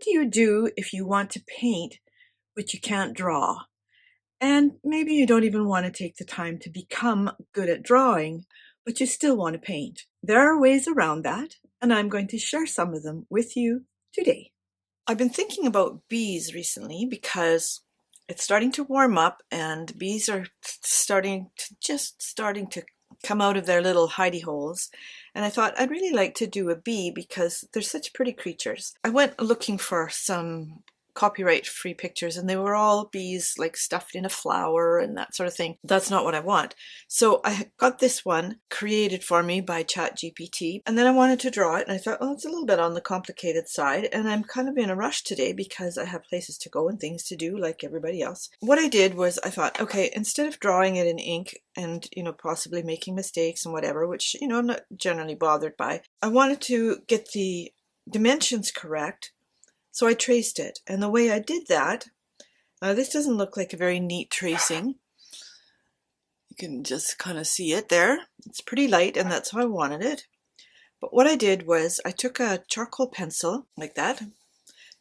do you do if you want to paint but you can't draw? And maybe you don't even want to take the time to become good at drawing, but you still want to paint. There are ways around that, and I'm going to share some of them with you today. I've been thinking about bees recently because it's starting to warm up and bees are starting to come out of their little hidey holes. And I thought I'd really like to do a bee because they're such pretty creatures. I went looking for some copyright free pictures and they were all bees like stuffed in a flower and that sort of thing. That's not what I want. So I got this one created for me by ChatGPT, and then I wanted to draw it and I thought, oh, it's a little bit on the complicated side and I'm kind of in a rush today because I have places to go and things to do like everybody else. What I did was I thought, okay, instead of drawing it in ink and possibly making mistakes and whatever, which I'm not generally bothered by, I wanted to get the dimensions correct. So I traced it, and the way I did that, this doesn't look like a very neat tracing. You can just kind of see it there. It's pretty light, and that's how I wanted it. But what I did was I took a charcoal pencil like that.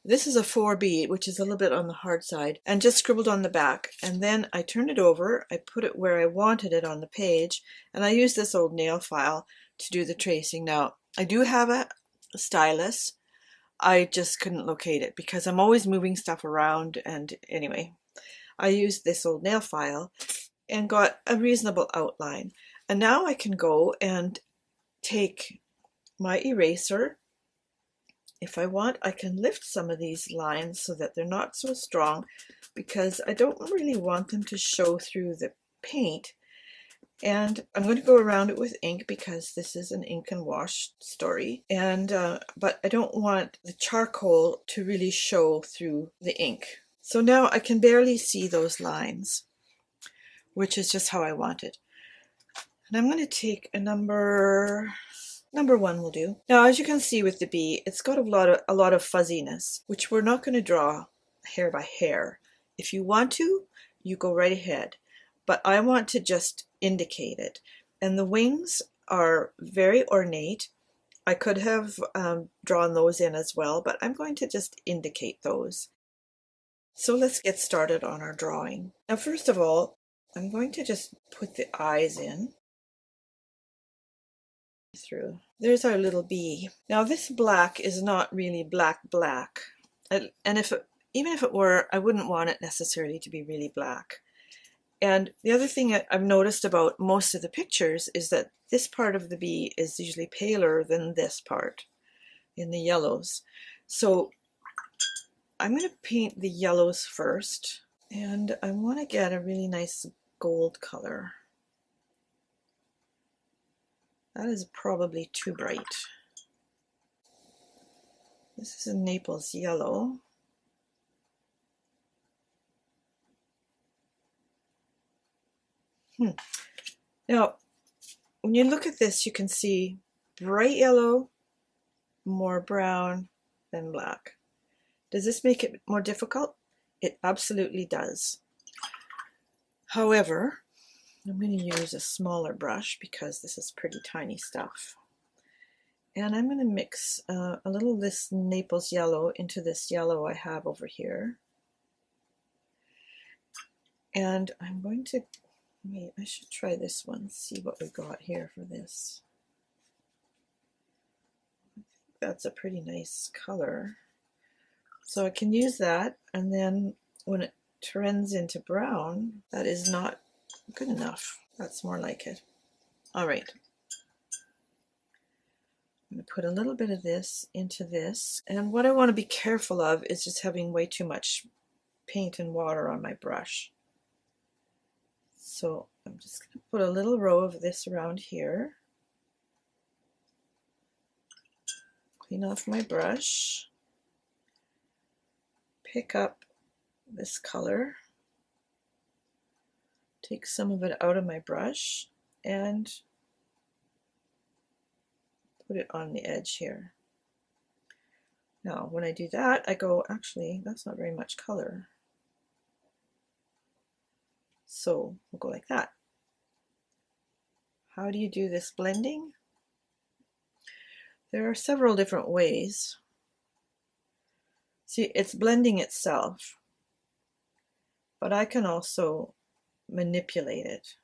This is a 4B, which is a little bit on the hard side, and just scribbled on the back. And then I turned it over, I put it where I wanted it on the page, and I used this old nail file to do the tracing. Now, I do have a stylus. I just couldn't locate it because I'm always moving stuff around, and anyway, I used this old nail file and got a reasonable outline. And now I can go and take my eraser. If I want, I can lift some of these lines so that they're not so strong because I don't really want them to show through the paint. And I'm going to go around it with ink because this is an ink and wash story. And but I don't want the charcoal to really show through the ink. So now I can barely see those lines, which is just how I want it. And I'm going to take a number 1 will do. Now, as you can see with the bee, it's got a lot of fuzziness, which we're not going to draw hair by hair. If you want to, you go right ahead. But I want to just indicate it. And the wings are very ornate. I could have drawn those in as well, but I'm going to just indicate those. So let's get started on our drawing. Now, first of all, I'm going to just put the eyes in. Through. There's our little bee. Now, this black is not really black. And even if it were, I wouldn't want it necessarily to be really black. And the other thing I've noticed about most of the pictures is that this part of the bee is usually paler than this part in the yellows. So I'm going to paint the yellows first, and I want to get a really nice gold color. That is probably too bright. This is a Naples yellow. Now, when you look at this, you can see bright yellow, more brown than black. Does this make it more difficult? It absolutely does. However, I'm going to use a smaller brush because this is pretty tiny stuff. And I'm going to mix a little of this Naples yellow into this yellow I have over here. And I'm going to, wait, I should try this one, see what we got here for this. I think that's a pretty nice color. So I can use that, and then when it turns into brown, that is not good enough. That's more like it. All right. I'm going to put a little bit of this into this. And what I want to be careful of is just having way too much paint and water on my brush. So I'm just going to put a little row of this around here. Clean off my brush. Pick up this color. Take some of it out of my brush and put it on the edge here. Now, when I do that, I go, actually, that's not very much color. So we'll go like that. How do you do this blending? There are several different ways. See, it's blending itself, but I can also manipulate it.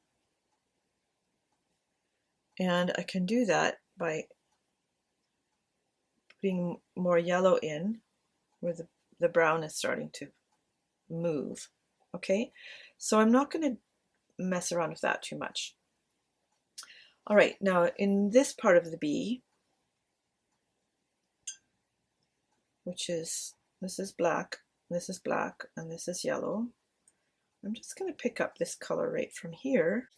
And I can do that by putting more yellow in where the brown is starting to move. Okay, so I'm not going to mess around with that too much. All right, now in this part of the bee, which is, this is black, this is black, and this is yellow, I'm just going to pick up this color right from here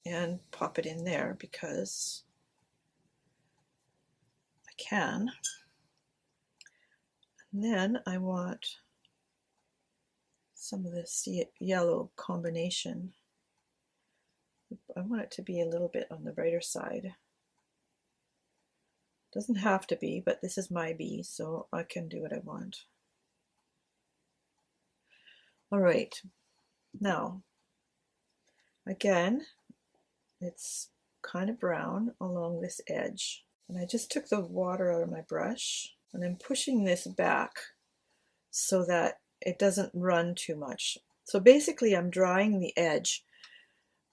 and pop it in there because I can. And then I want some of this yellow combination. I want it to be a little bit on the brighter side. Doesn't have to be, but this is my bee, so I can do what I want. All right, now, again, it's kind of brown along this edge. And I just took the water out of my brush, and I'm pushing this back so that it doesn't run too much. So basically I'm drying the edge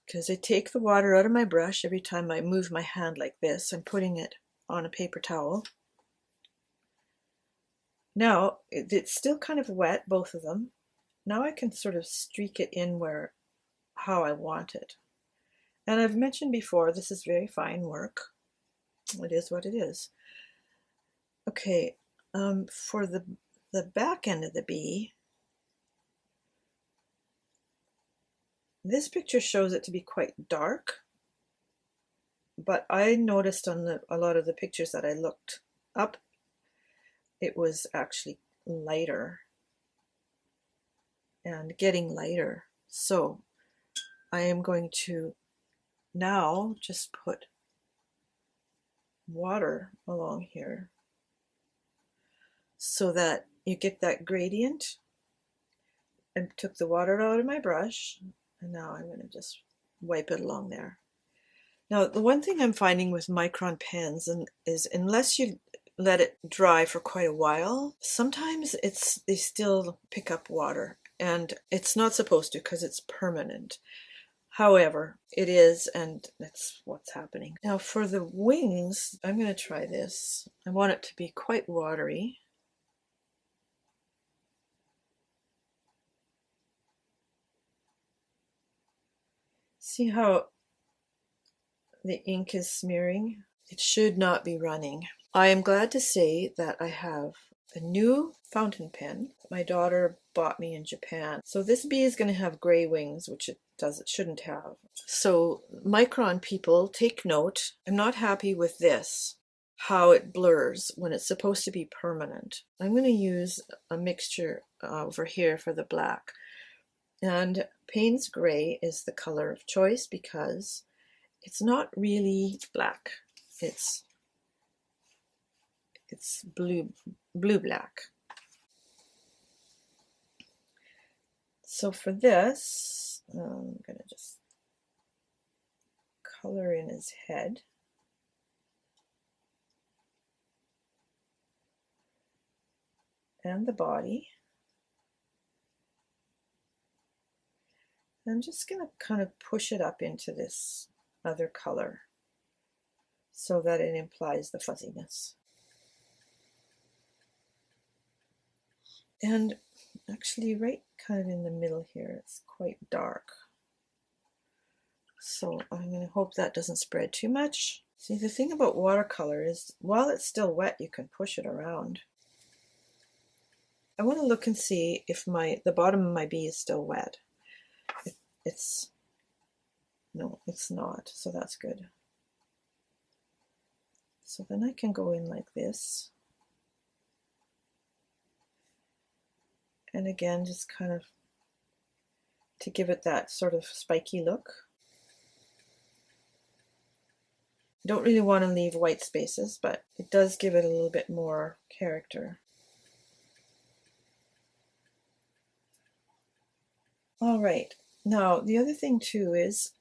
because I take the water out of my brush every time I move my hand like this. I'm putting it on a paper towel. Now it's still kind of wet, both of them. Now I can sort of streak it in how I want it. And I've mentioned before, this is very fine work. It is what it is. Okay, for the back end of the bee, this picture shows it to be quite dark, but I noticed on a lot of the pictures that I looked up, it was actually lighter and getting lighter. So I am going to now just put water along here so that you get that gradient. I took the water out of my brush, and now I'm going to just wipe it along there. Now, the one thing I'm finding with micron pens is unless you let it dry for quite a while, sometimes they still pick up water, and it's not supposed to because it's permanent. However, it is, and that's what's happening. Now for the wings, I'm going to try this. I want it to be quite watery. See how the ink is smearing? It should not be running. I am glad to say that I have a new fountain pen my daughter bought me in Japan. So this bee is going to have gray wings, which it shouldn't have. So Micron people, take note. I'm not happy with this, how it blurs when it's supposed to be permanent. I'm going to use a mixture over here for the black. And Payne's Gray is the color of choice because it's not really black. It's blue-black. So for this, I'm going to just color in his head. And the body. I'm just going to kind of push it up into this other color so that it implies the fuzziness. And actually right kind of in the middle here, it's quite dark. So I'm going to hope that doesn't spread too much. See, the thing about watercolor is while it's still wet, you can push it around. I want to look and see if the bottom of my bee is still wet. No, it's not, so that's good. So then I can go in like this. And again, just kind of to give it that sort of spiky look. I don't really want to leave white spaces, but it does give it a little bit more character. All right, now the other thing too is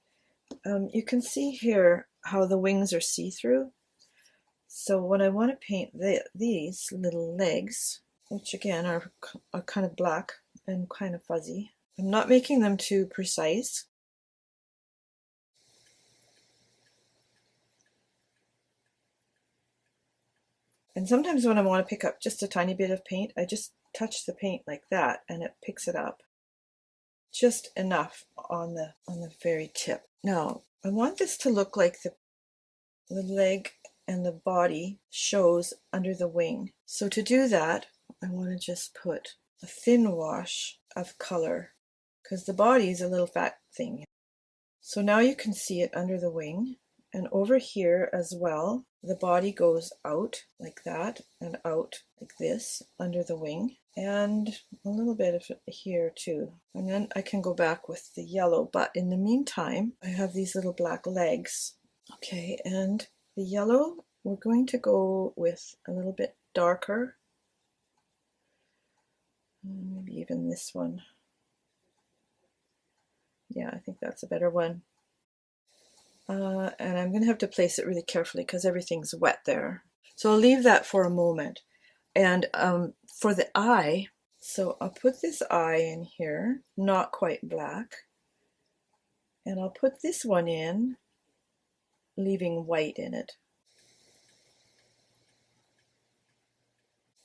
you can see here how the wings are see-through. So when I want to paint these little legs, which again are kind of black and kind of fuzzy, I'm not making them too precise. And sometimes when I want to pick up just a tiny bit of paint, I just touch the paint like that and it picks it up. Just enough on the very tip. Now, I want this to look like the leg and the body shows under the wing. So to do that, I want to just put a thin wash of color because the body is a little fat thing. So now you can see it under the wing, and over here as well, the body goes out like that and out like this under the wing, and a little bit of it here too. And then I can go back with the yellow, but in the meantime, I have these little black legs. Okay, and the yellow, we're going to go with a little bit darker, maybe even this one. Yeah, I think that's a better one. And I'm going to have to place it really carefully because everything's wet there. So I'll leave that for a moment. And for the eye, so I'll put this eye in here, not quite black. And I'll put this one in, leaving white in it.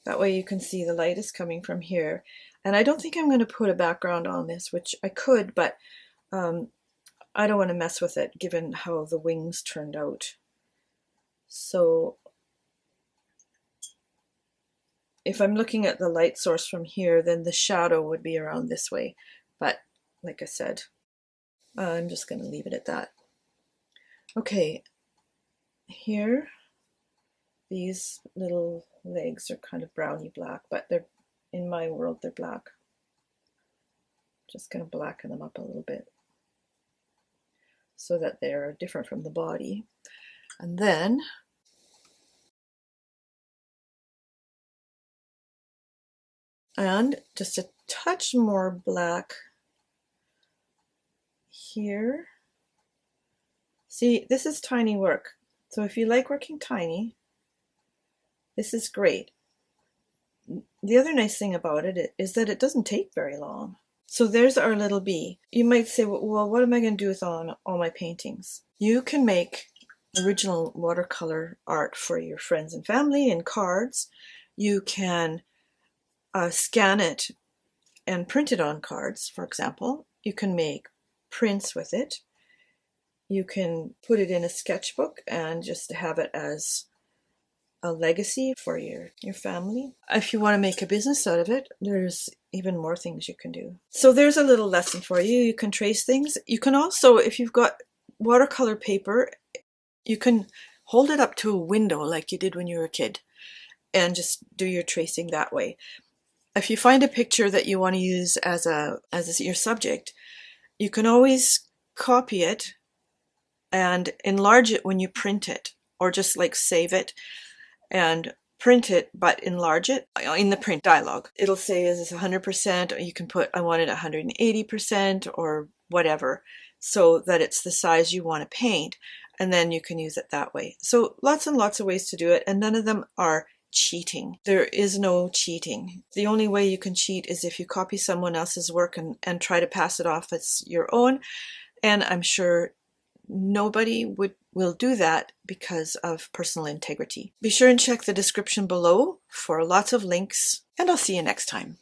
That way you can see the light is coming from here. And I don't think I'm going to put a background on this, which I could, but I don't want to mess with it given how the wings turned out. So if I'm looking at the light source from here, then the shadow would be around this way. But like I said, I'm just going to leave it at that. Okay, here, these little legs are kind of browny black, but they're, in my world, they're black. Just going to blacken them up a little bit so that they're different from the body. And then just a touch more black here. See, this is tiny work. So if you like working tiny, this is great. The other nice thing about it is that it doesn't take very long. So there's our little bee. You might say, well, what am I going to do with all my paintings? You can make original watercolor art for your friends and family in cards. You can scan it and print it on cards, for example. You can make prints with it. You can put it in a sketchbook and just have it as a legacy for your family. If you want to make a business out of it, there's even more things you can do. So there's a little lesson for you. You can trace things. You can also, if you've got watercolor paper, you can hold it up to a window like you did when you were a kid and just do your tracing that way. If you find a picture that you want to use as your subject, you can always copy it and enlarge it when you print it, or just like save it and print it but enlarge it in the print dialog. It'll say is this 100%, or you can put I want it 180% or whatever, so that it's the size you want to paint, and then you can use it that way. So lots and lots of ways to do it, and none of them are cheating. There is no cheating. The only way you can cheat is if you copy someone else's work and try to pass it off as your own, and I'm sure nobody will do that because of personal integrity. Be sure and check the description below for lots of links, and I'll see you next time.